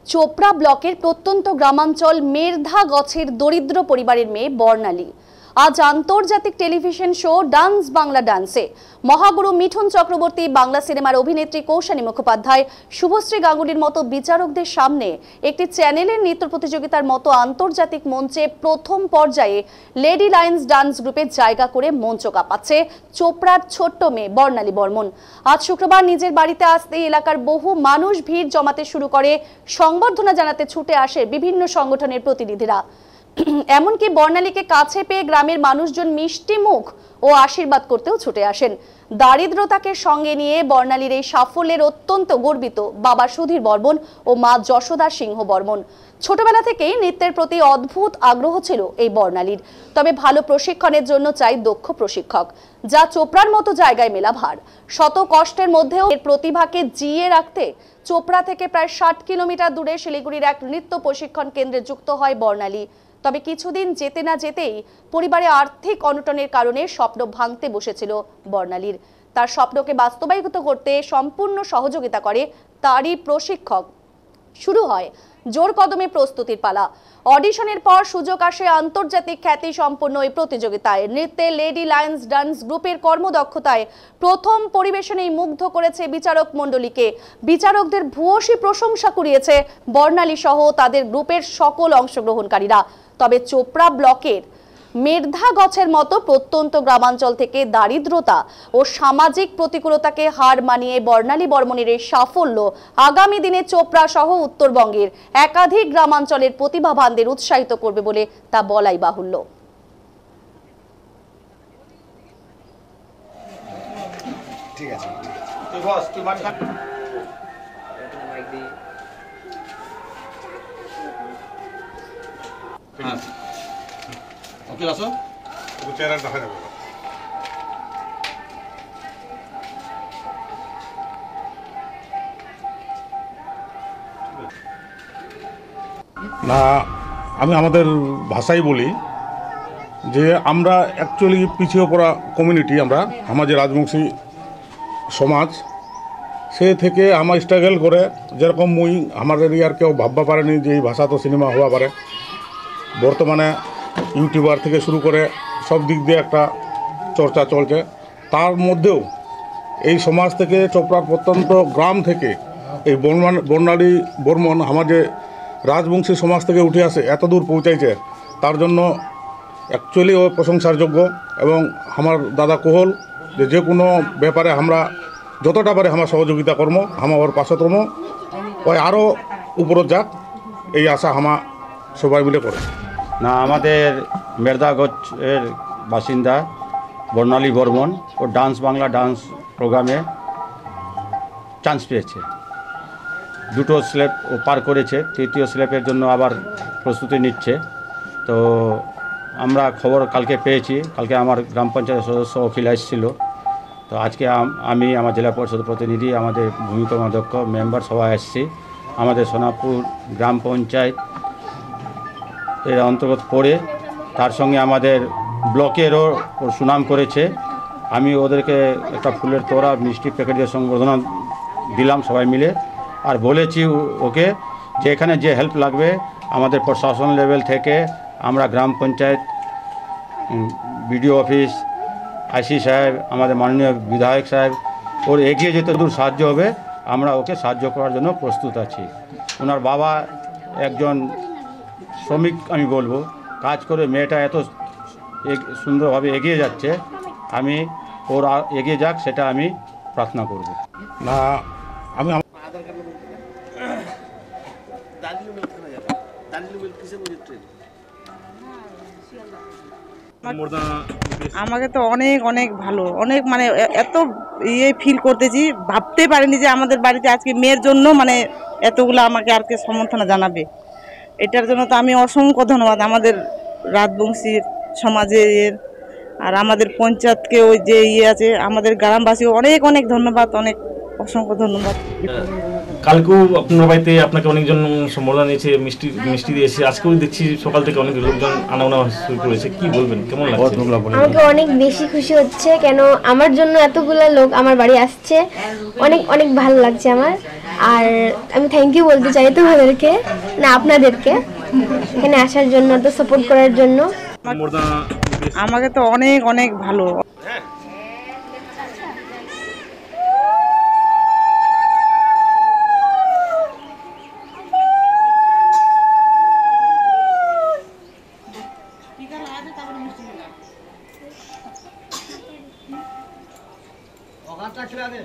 চোপড়া ব্লকের প্রত্যন্ত গ্রামাঞ্চল মেরধাগছের দরিদ্র পরিবারের মেয়ে বর্ণালী আজ আন্তর্জাতিক television show dance Bangla ডান্সে Mahaguru Mithun Chakraborty, Bangla সিনেমার অভিনেত্রী কৌশানী মুখোপাধ্যায়, শুভশ্রী গাঙ্গুলির মতো বিচারকদের সামনে একটি চ্যানেলের নৃত্য প্রতিযোগিতার মতো আন্তর্জাতিক মঞ্চে প্রথম পর্যায়ে লেডি লায়ন্স ডান্স গ্রুপের জায়গা করে মঞ্চ কাঁপাচ্ছে চোপড়ার ছোট্ট মেয়ে বর্ণালী বর্মন। আজ শুক্রবার নিজের বাড়িতে আসতে এলাকার বহু মানুষ ভিড় জমাতে শুরু করে। সংবর্ধনা জানাতে ছুটে আসে বিভিন্ন সংগঠনের প্রতিনিধিরা। এমনকি বর্ণালীকে কাছে পেয়ে গ্রামের মানুষজন মিষ্টি মুখ ও আশীর্বাদ করতেও ছুটে আসেন। দারিদ্রতাকে সঙ্গে নিয়ে বর্ণালীর এই সাফল্যের অত্যন্ত গর্বিত বাবা সুধীর বর্মন ও মা যশোদা সিংহ বর্মন। ছোটবেলা থেকেই নৃত্যের প্রতি অদ্ভুত আগ্রহ ছিল এই বর্ণালীর, তবে ভালো প্রশিক্ষণের জন্য চাই দক্ষ প্রশিক্ষক, যা চোপড়ার মতো জায়গায় মেলা ভার। শত কষ্টের মধ্যেও এর প্রতিভাকে জিইয়ে রাখতে চোপড়া থেকে প্রায় 60 কিলোমিটার দূরে শিলিগুড়ির এক নৃত্য প্রশিক্ষণ কেন্দ্রে যুক্ত হয় বর্ণালী। তবে কিছুদিন যেতে না যেতেই পরিবারে আর্থিক অনটনের কারণে স্বপ্ন ভাঙতে বসেছিল বর্ণালীর। তার স্বপ্নকে বাস্তবায়িত করতে সম্পূর্ণ সহযোগিতা করে তারই প্রশিক্ষক। শুরু হয় জোর কদমে প্রস্তুতির পালা। অডিশনের পর সুযোগ আসে আন্তর্জাতিক খ্যাতি সম্পন্ন এই প্রতিযোগিতায়। নৃত্যে লেডি লায়ন্স ডান্স গ্রুপের কর্মদক্ষতায় প্রথম পরিবেশনেই মুগ্ধ করেছে বিচারক মণ্ডলীকে। বিচারকদের ভূয়সী প্রশংসা কুড়িয়েছে বর্ণালী সহ তাদের গ্রুপের সকল অংশগ্রহণকারীরা। তবে চোপড়া ব্লকের মেরধাগছের মতো প্রত্যন্ত গ্রামাঞ্চল থেকে দারিদ্রতা ও সামাজিক প্রতিকূলতাকে হার মানিয়ে বর্ণালী বর্মনের এই সাফল্য আগামী দিনে চোপড়া সহ উত্তরবঙ্গের একাধিক গ্রামাঞ্চলের প্রতিভাবানদের উৎসাহিত করবে বলে তা বলাই বাহুল্য। ঠিক আছে, তুই বস, তুই মাঠ কাট। হ্যাঁ, ওকে আসো, তো চেহারা দেখা যাবে না। আমি আমাদের ভাষাই বলি যে আমরা অ্যাকচুয়ালি পিছিয়ে পড়া কমিউনিটি। আমরা যে রাজবংশী সমাজ, সে থেকে আমার স্ট্রাগল করে যেরকম মুই আমার এরিয়ার কেউ ভাববা পারেনি যে এই ভাষা তো সিনেমা হওয়া পারে। বর্তমানে ইউটিউবার থেকে শুরু করে সব দিক দিয়ে একটা চর্চা চলছে। তার মধ্যেও এই সমাজ থেকে চোপড়ার প্রত্যন্ত গ্রাম থেকে এই বর্ণালী বর্মন আমার যে রাজবংশী সমাজ থেকে উঠে আসে এত দূর পৌঁছাইছে, তার জন্য অ্যাকচুয়ালি ও প্রশংসার যোগ্য। এবং আমার দাদা কোহল যে কোনো ব্যাপারে আমরা যতটা পারে আমার সহযোগিতা কর্ম, আমার ওর পাশতম ওই আরও উপরত যাক, এই আশা আমার সবাই মিলে করে। না, আমাদের মেরধাগছের বাসিন্দা বর্ণালী বর্মন ও ডান্স বাংলা ডান্স প্রোগ্রামে চান্স পেয়েছে। দুটো স্লেপ ও পার করেছে, তৃতীয় স্লেপের জন্য আবার প্রস্তুতি নিচ্ছে। তো আমরা খবর কালকে পেয়েছি, কালকে আমার গ্রাম পঞ্চায়েত সদস্য অখিল এসেছিল। তো আজকে আমি আমার জেলা পরিষদ প্রতিনিধি, আমাদের ভূমি কর্মাধ্যক্ষ, মেম্বার সবাই এসেছি। আমাদের সোনাপুর গ্রাম পঞ্চায়েত এর অন্তর্গত পড়ে, তার সঙ্গে আমাদের ব্লকেরও সুনাম করেছে। আমি ওদেরকে একটা ফুলের তোড়া, মিষ্টি প্যাকেট দিয়ে সংবর্ধনা দিলাম সবাই মিলে। আর বলেছি ওকে যে এখানে যে হেল্প লাগবে আমাদের প্রশাসন লেভেল থেকে আমরা গ্রাম পঞ্চায়েত, বিডিও অফিস, আইসি সাহেব, আমাদের মাননীয় বিধায়ক সাহেব, ওর এগিয়ে যেতে দূর সাহায্য হবে, আমরা ওকে সাহায্য করার জন্য প্রস্তুত আছি। ওনার বাবা একজন শ্রমিক, আমি বলবো, কাজ করে মেয়েটা এত সুন্দরভাবে এগিয়ে যাচ্ছে, আমি ওর এগিয়ে যাক সেটা আমি প্রার্থনা করব। না, আমি আমাকে তো অনেক অনেক ভালো, অনেক মানে এত ফিল করতেছি, ভাবতে পারিনি যে আমাদের বাড়িতে আজকে মেয়ের জন্য মানে এতগুলো আমাকে আর কে সমর্থনা জানাবে। এটার জন্য তো আমি অসংখ্য ধন্যবাদ আমাদের রাজবংশীর সমাজের আর আমাদের পঞ্চায়েতকে, ওই যে আছে আমাদের গ্রামবাসী, অনেক অনেক ধন্যবাদ, অনেক অসংখ্য ধন্যবাদ। কালকেও আপনার বাড়িতে আপনাকে অনেকজন সম্বোধনা দিয়েছে, মিষ্টি দিয়েছে। আজকেও দেখছি সকাল থেকে অনেক লোকজন আনাগোনা শুরু করেছে। কি বলবেন, কেমন লাগছে? আমাকে অনেক বেশি খুশি হচ্ছে, কেন আমার জন্য এতগুলো লোক আমার বাড়ি আসছে, অনেক অনেক ভালো লাগছে আমার। আর আমি থ্যাংক ইউ বলতে চাই তোমাদেরকে, না আপনাদেরকে, এখানে আসার জন্য, তো সাপোর্ট করার জন্য। সম্বর্ধনা দিতে আমাকে তো অনেক অনেক ভালো। ওখানটা ছেড়ে দে।